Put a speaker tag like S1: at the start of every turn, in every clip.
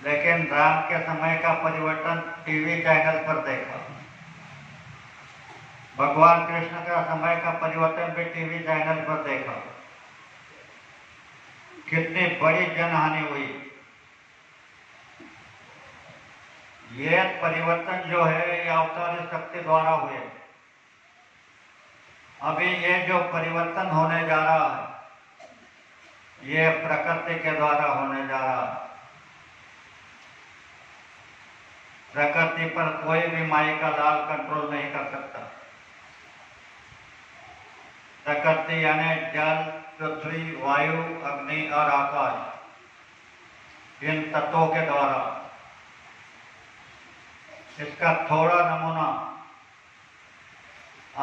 S1: लेकिन राम के समय का परिवर्तन टीवी चैनल पर देखा। भगवान कृष्ण का समय का परिवर्तन भी टीवी चैनल पर देखा। कितनी बड़ी जनहानि हुई। ये परिवर्तन जो है ये अवतारी शक्ति द्वारा हुए। अभी ये जो परिवर्तन होने जा रहा है ये प्रकृति के द्वारा होने जा रहा है। प्रकृति पर कोई भी माई का लाल कंट्रोल नहीं कर सकता। प्रकृति यानी जल, पृथ्वी, वायु, अग्नि और आकाश, इन तत्वों के द्वारा। इसका थोड़ा नमूना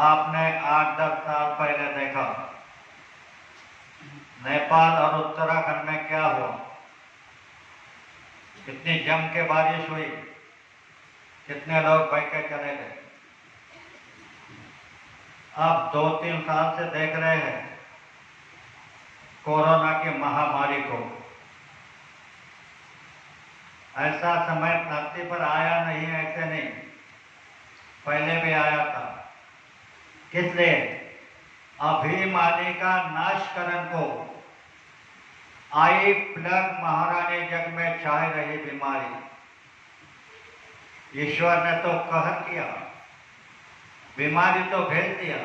S1: आपने 8-10 साल पहले देखा। नेपाल और उत्तराखंड में क्या हुआ, कितनी जम के बारिश हुई, कितने लोग बह के चले गए। अब 2-3 साल से देख रहे हैं कोरोना की महामारी को। ऐसा समय धरती पर आया नहीं, ऐसे नहीं, पहले भी आया था। किस लिए? अभिमानी का नाशकरण को आई प्लग महारानी जग में छाए रही बीमारी। ईश्वर ने तो कहर किया, बीमारी तो भेज दिया।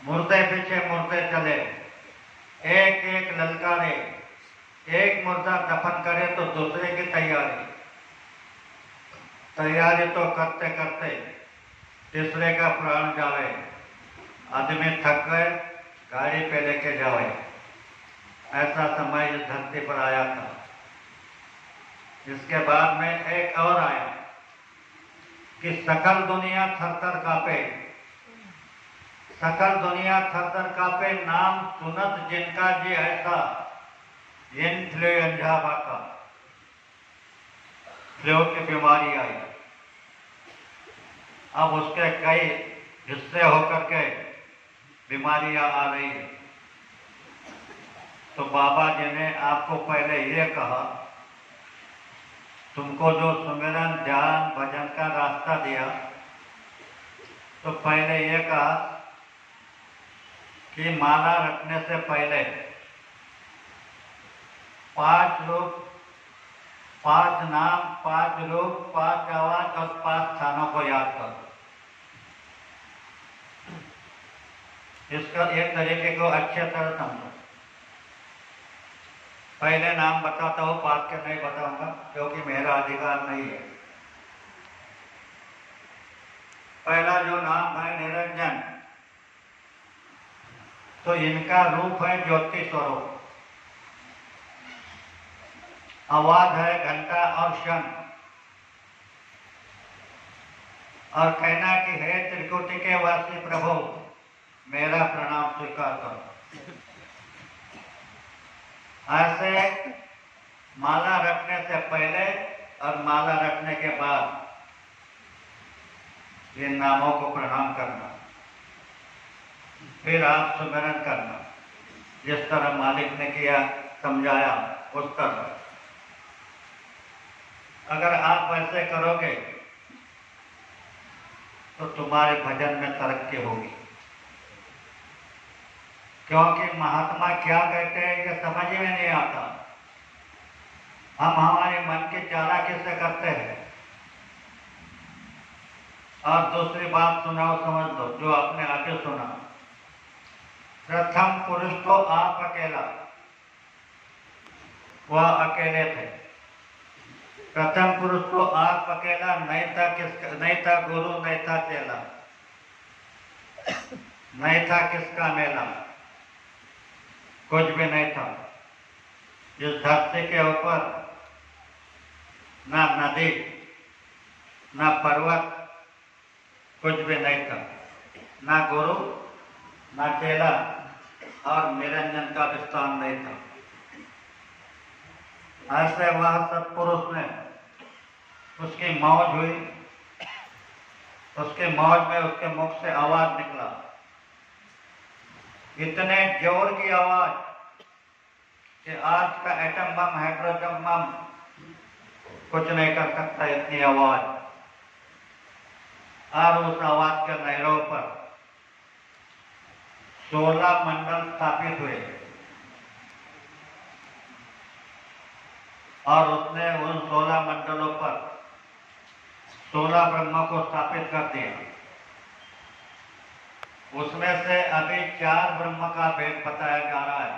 S1: मुर्दे पीछे मुर्दे चले, एक एक ललकारे, एक मुर्दा दफन करे तो दूसरे की तैयारी तो करते करते तीसरे का प्राण जावे। आदमी थक गए, गाड़ी पे लेके जावे। ऐसा समय इस धरती पर आया था। इसके बाद में एक और आया कि सकल दुनिया थर-थर कांपे। सकल दुनिया थर-थर कांपे, नाम सुनत जिनका जी ऐसा, इन्फ्लुएंजा का फ्लू की बीमारी आई। अब उसके कई हिस्से होकर के बीमारियां आ रही है। तो बाबा जी ने आपको पहले ये कहा, तुमको जो सुमिरन, ध्यान, भजन का रास्ता दिया, तो पहले ये कहा कि माला रखने से पहले 5 रूप, 5 नाम, 5 रूप, 5 आवाज और 5 स्थानों को याद करो। इसका एक तरीके को अच्छे तरह समझो। पहले नाम बताता हूँ, बाद के नहीं बताऊंगा क्योंकि मेरा अधिकार नहीं है। पहला जो नाम है निरंजन, तो इनका रूप है ज्योति स्वरूप। आवाज है घंटा और शंख। और कहना कि हे त्रिकुटी के वासी प्रभु, मेरा प्रणाम स्वीकार करो। ऐसे माला रखने से पहले और माला रखने के बाद इन नामों को प्रणाम करना, फिर आप सुमिरन करना, जिस तरह मालिक ने किया, समझाया उस तरह। अगर आप ऐसे करोगे तो तुम्हारे भजन में तरक्की होगी। क्योंकि महात्मा क्या कहते हैं ये समझ में नहीं आता। हम हमारे मन की चालाकी से करते हैं। और दूसरी बात सुनाओ, समझ लो जो आपने आगे सुना। प्रथम पुरुष तो आप अकेला, वह अकेले थे। प्रथम पुरुष तो आप अकेला, नहीं था गुरु, नहीं था चेला, नहीं था किसका मेला, कुछ भी नहीं था। इस धरती के ऊपर ना नदी, ना पर्वत, कुछ भी नहीं था। ना गुरु, ना चेला और निरंजन का विस्तार नहीं था। ऐसे वह सत्पुरुष ने, उसकी मौज हुई, उसके मौज में उसके मुख से आवाज निकला, इतने जोर की आवाज कि आज का एटम बम, हाइड्रोजन बम कुछ नहीं कर सकता इतनी आवाज। और उस आवाज के लहरों पर 16 मंडल स्थापित हुए और उसने उन 16 मंडलों पर 16 ब्रह्म को स्थापित कर दिया। उसमें से अभी 4 ब्रह्म का भेद बताया जा रहा है,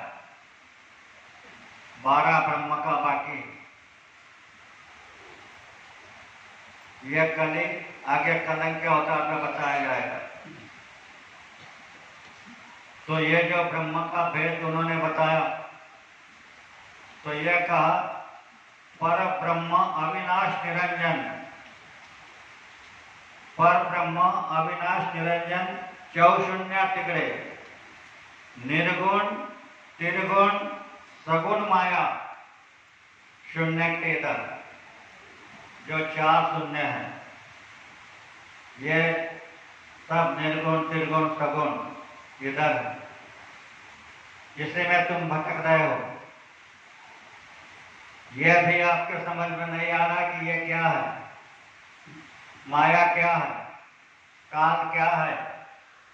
S1: 12 ब्रह्म का बाकी। यह कली आगे कलंक के अवतार में बताया जाएगा। तो ये जो ब्रह्म का भेद उन्होंने बताया, तो यह कहा पर ब्रह्म अविनाश निरंजन, पर ब्रह्म अविनाश निरंजन चौशून्य तिगड़े, निर्गुण त्रिगुण सगुण माया शून्य के इधर, जो 4 शून्य है, ये सब निर्गुण त्रिगुण सगुण इधर है। इसी में तुम भटक रहे हो। यह भी आपके समझ में नहीं आ रहा कि यह क्या है, माया क्या है, काल क्या है,